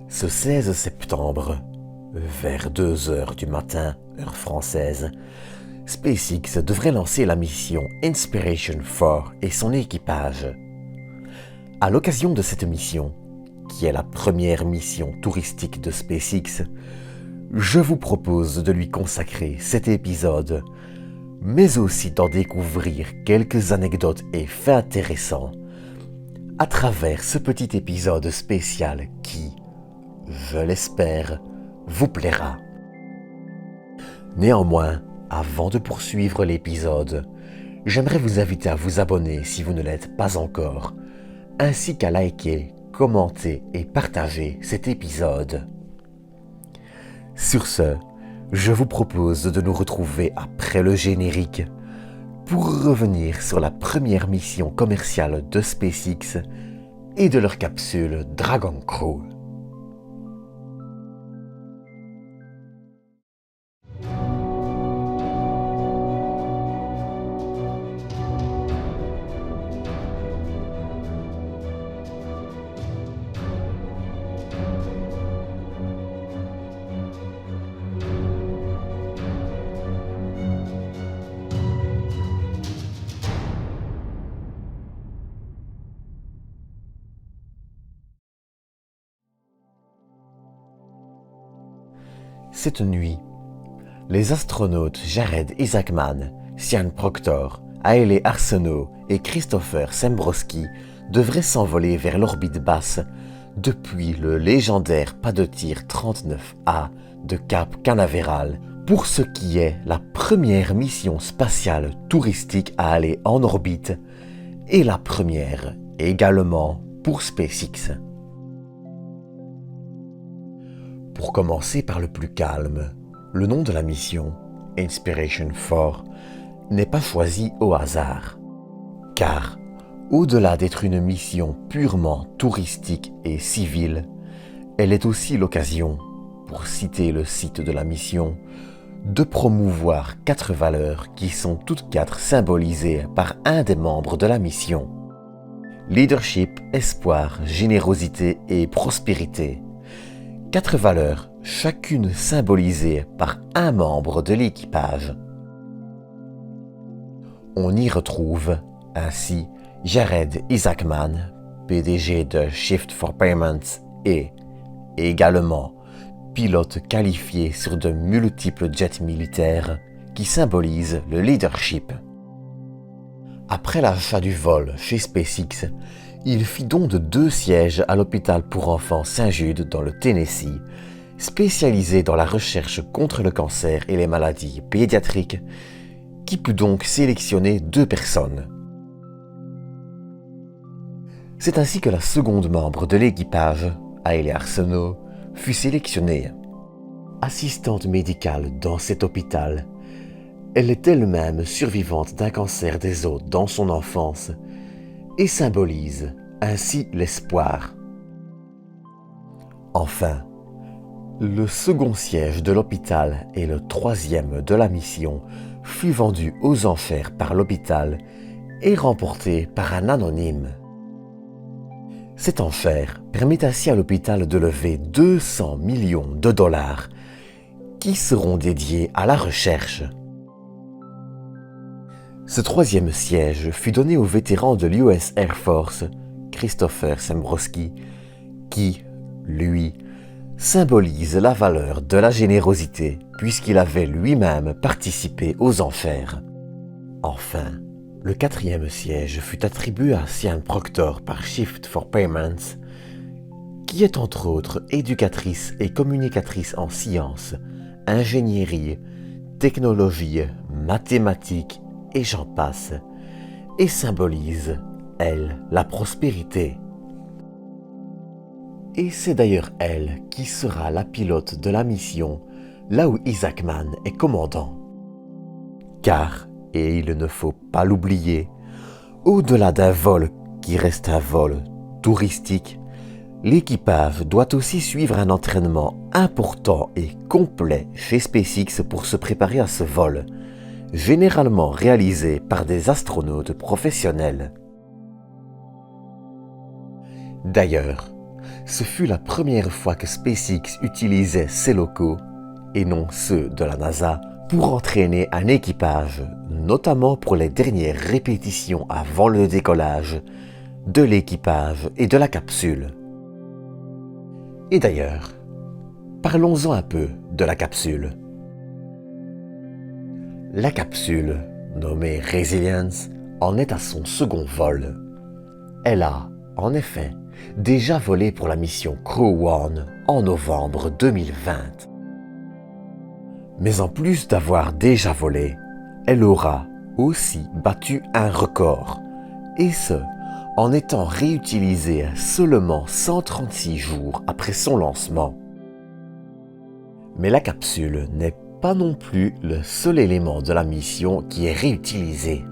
Ce 16 septembre, vers 2 heures du matin, heure française, SpaceX devrait lancer la mission Inspiration 4 et son équipage. À l'occasion de cette mission, qui est la première mission touristique de SpaceX, je vous propose de lui consacrer cet épisode, mais aussi d'en découvrir quelques anecdotes et faits intéressants à travers ce petit épisode spécial qui, je l'espère, vous plaira. Néanmoins, avant de poursuivre l'épisode, j'aimerais vous inviter à vous abonner si vous ne l'êtes pas encore, ainsi qu'à liker, commenter et partager cet épisode. Sur ce, je vous propose de nous retrouver après le générique pour revenir sur la première mission commerciale de SpaceX et de leur capsule Dragon Crew. Cette nuit, les astronautes Jared Isaacman, Sian Proctor, Haile Arsenault et Christopher Sembrowski devraient s'envoler vers l'orbite basse depuis le légendaire pas de tir 39A de Cap Canaveral pour ce qui est la première mission spatiale touristique à aller en orbite et la première également pour SpaceX. Pour commencer par le plus calme, le nom de la mission, Inspiration 4, n'est pas choisi au hasard. Car, au-delà d'être une mission purement touristique et civile, elle est aussi l'occasion, pour citer le site de la mission, de promouvoir 4 valeurs qui sont toutes 4 symbolisées par un des membres de la mission. Leadership, espoir, générosité et prospérité. 4 valeurs, chacune symbolisée par un membre de l'équipage. On y retrouve ainsi Jared Isaacman, PDG de Shift for Payments et également pilote qualifié sur de multiples jets militaires qui symbolisent le leadership. Après l'achat du vol chez SpaceX, il fit don de 2 sièges à l'hôpital pour enfants Saint-Jude dans le Tennessee, spécialisé dans la recherche contre le cancer et les maladies pédiatriques, qui put donc sélectionner 2 personnes. C'est ainsi que la seconde membre de l'équipage, Haile Arsenault, fut sélectionnée. Assistante médicale dans cet hôpital, elle est elle-même survivante d'un cancer des os dans son enfance et symbolise ainsi l'espoir. Enfin, le second siège de l'hôpital et le 3e de la mission fut vendu aux enchères par l'hôpital et remporté par un anonyme. Cette enchère permet ainsi à l'hôpital de lever 200 millions de dollars qui seront dédiés à la recherche. Ce 3e siège fut donné au vétéran de l'US Air Force, Christopher Sembrowski, qui, lui, symbolise la valeur de la générosité puisqu'il avait lui-même participé aux enchères. Enfin, le 4e siège fut attribué à Sian Proctor par Shift for Payments, qui est entre autres éducatrice et communicatrice en sciences, ingénierie, technologie, mathématiques et j'en passe, et symbolise, elle, la prospérité. Et c'est d'ailleurs elle qui sera la pilote de la mission, là où Isaacman est commandant. Car, et il ne faut pas l'oublier, au-delà d'un vol qui reste un vol touristique, l'équipage doit aussi suivre un entraînement important et complet chez SpaceX pour se préparer à ce vol, généralement réalisé par des astronautes professionnels. D'ailleurs, ce fut la première fois que SpaceX utilisait ses locaux, et non ceux de la NASA, pour entraîner un équipage, notamment pour les dernières répétitions avant le décollage de l'équipage et de la capsule. Et d'ailleurs, parlons-en un peu de la capsule. La capsule, nommée Resilience, en est à son second vol. Elle a, en effet, déjà volé pour la mission Crew One en novembre 2020. Mais en plus d'avoir déjà volé, elle aura aussi battu un record, et ce, en étant réutilisée seulement 136 jours après son lancement. Mais la capsule n'est pas non plus le seul élément de la mission qui est réutilisé.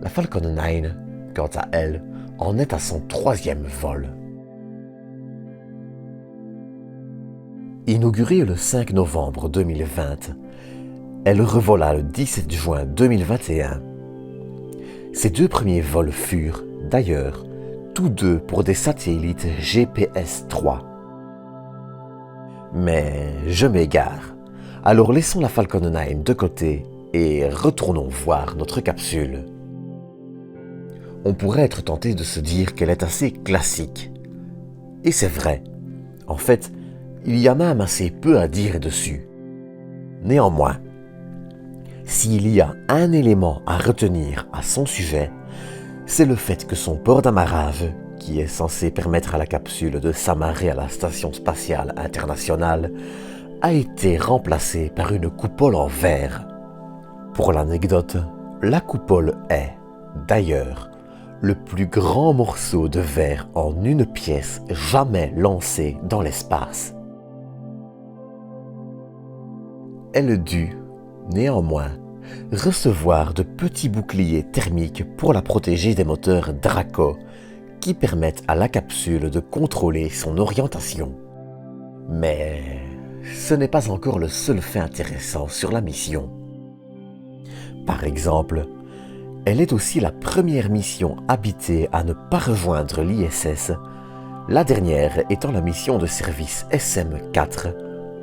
La Falcon 9, quant à elle, en est à son 3e vol. Inaugurée le 5 novembre 2020, elle revola le 17 juin 2021. Ces 2 premiers vols furent, d'ailleurs, tous deux pour des satellites GPS-3. Mais je m'égare, alors laissons la Falcon 9 de côté et retournons voir notre capsule. On pourrait être tenté de se dire qu'elle est assez classique. Et c'est vrai. En fait, il y a même assez peu à dire dessus. Néanmoins, s'il y a un élément à retenir à son sujet, c'est le fait que son port d'amarrage, qui est censé permettre à la capsule de s'amarrer à la Station spatiale internationale, a été remplacé par une coupole en verre. Pour l'anecdote, la coupole est, d'ailleurs, le plus grand morceau de verre en une pièce jamais lancé dans l'espace. Elle dut, néanmoins, recevoir de petits boucliers thermiques pour la protéger des moteurs Draco qui permettent à la capsule de contrôler son orientation. Mais ce n'est pas encore le seul fait intéressant sur la mission. Par exemple, elle est aussi la première mission habitée à ne pas rejoindre l'ISS, la dernière étant la mission de service SM-4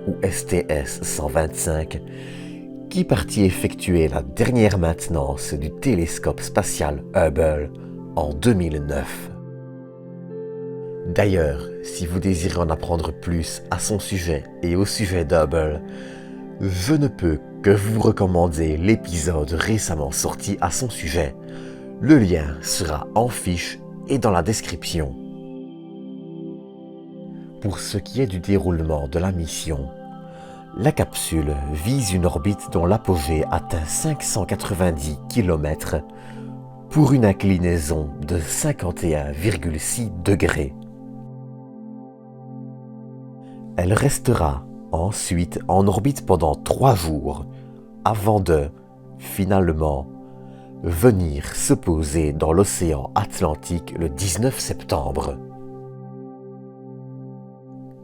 ou STS-125, qui partit effectuer la dernière maintenance du télescope spatial Hubble en 2009. D'ailleurs, si vous désirez en apprendre plus à son sujet et au sujet d'Hubble, je ne peux que vous recommander l'épisode récemment sorti à son sujet. Le lien sera en fiche et dans la description. Pour ce qui est du déroulement de la mission, la capsule vise une orbite dont l'apogée atteint 590 km pour une inclinaison de 51,6 degrés. Elle restera ensuite en orbite pendant 3 jours avant de, finalement, venir se poser dans l'océan Atlantique le 19 septembre.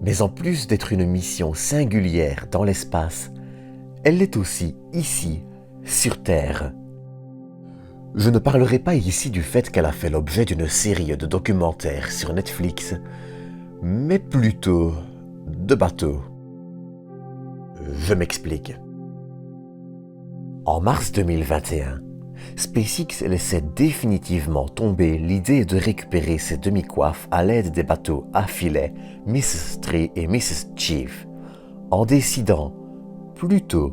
Mais en plus d'être une mission singulière dans l'espace, elle l'est aussi ici, sur Terre. Je ne parlerai pas ici du fait qu'elle a fait l'objet d'une série de documentaires sur Netflix, mais plutôt de bateaux. Je m'explique. En mars 2021, SpaceX laissait définitivement tomber l'idée de récupérer ses demi-coiffes à l'aide des bateaux à filet Mrs. Tree et Mrs. Chief, en décidant, plutôt,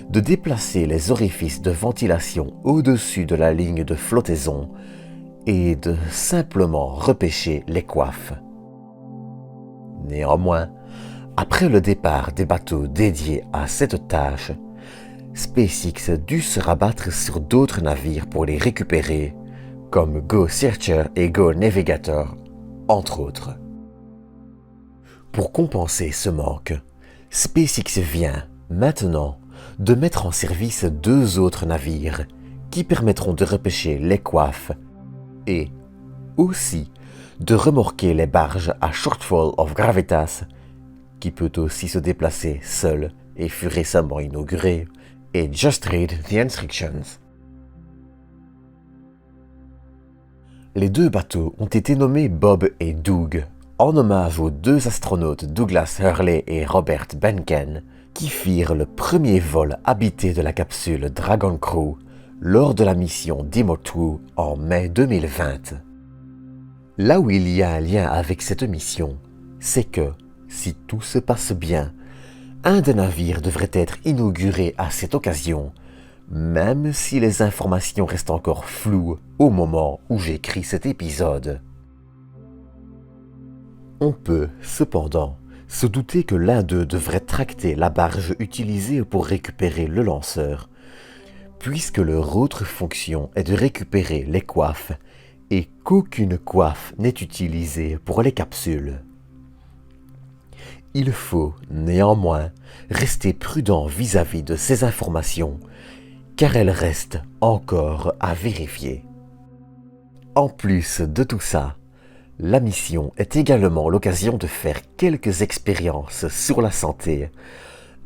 de déplacer les orifices de ventilation au-dessus de la ligne de flottaison et de simplement repêcher les coiffes. Néanmoins, après le départ des bateaux dédiés à cette tâche, SpaceX dut se rabattre sur d'autres navires pour les récupérer, comme Go Searcher et Go Navigator, entre autres. Pour compenser ce manque, SpaceX vient, maintenant, de mettre en service 2 autres navires qui permettront de repêcher les coiffes et aussi de remorquer les barges à Shortfall of Gravitas, qui peut aussi se déplacer seul et fut récemment inauguré, et Just Read the Instructions. Les 2 bateaux ont été nommés Bob et Doug en hommage aux deux astronautes Douglas Hurley et Robert Behnken qui firent le premier vol habité de la capsule Dragon Crew lors de la mission Dimor'tu en mai 2020. Là où il y a un lien avec cette mission, c'est que, si tout se passe bien, un des navires devrait être inauguré à cette occasion, même si les informations restent encore floues au moment où j'écris cet épisode. On peut, cependant, se douter que l'un d'eux devrait tracter la barge utilisée pour récupérer le lanceur, puisque leur autre fonction est de récupérer les coiffes et qu'aucune coiffe n'est utilisée pour les capsules. Il faut, néanmoins, rester prudent vis-à-vis de ces informations, car elles restent encore à vérifier. En plus de tout ça, la mission est également l'occasion de faire quelques expériences sur la santé,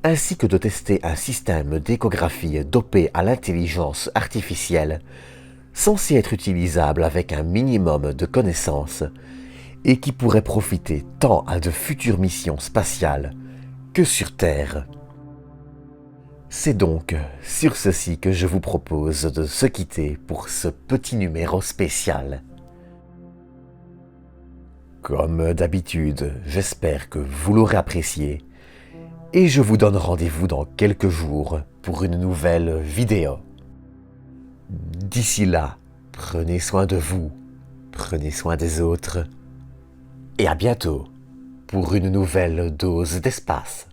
ainsi que de tester un système d'échographie dopé à l'intelligence artificielle, censé être utilisable avec un minimum de connaissances, et qui pourrait profiter tant à de futures missions spatiales que sur Terre. C'est donc sur ceci que je vous propose de se quitter pour ce petit numéro spécial. Comme d'habitude, j'espère que vous l'aurez apprécié et je vous donne rendez-vous dans quelques jours pour une nouvelle vidéo. D'ici là, prenez soin de vous, prenez soin des autres et à bientôt pour une nouvelle dose d'espace.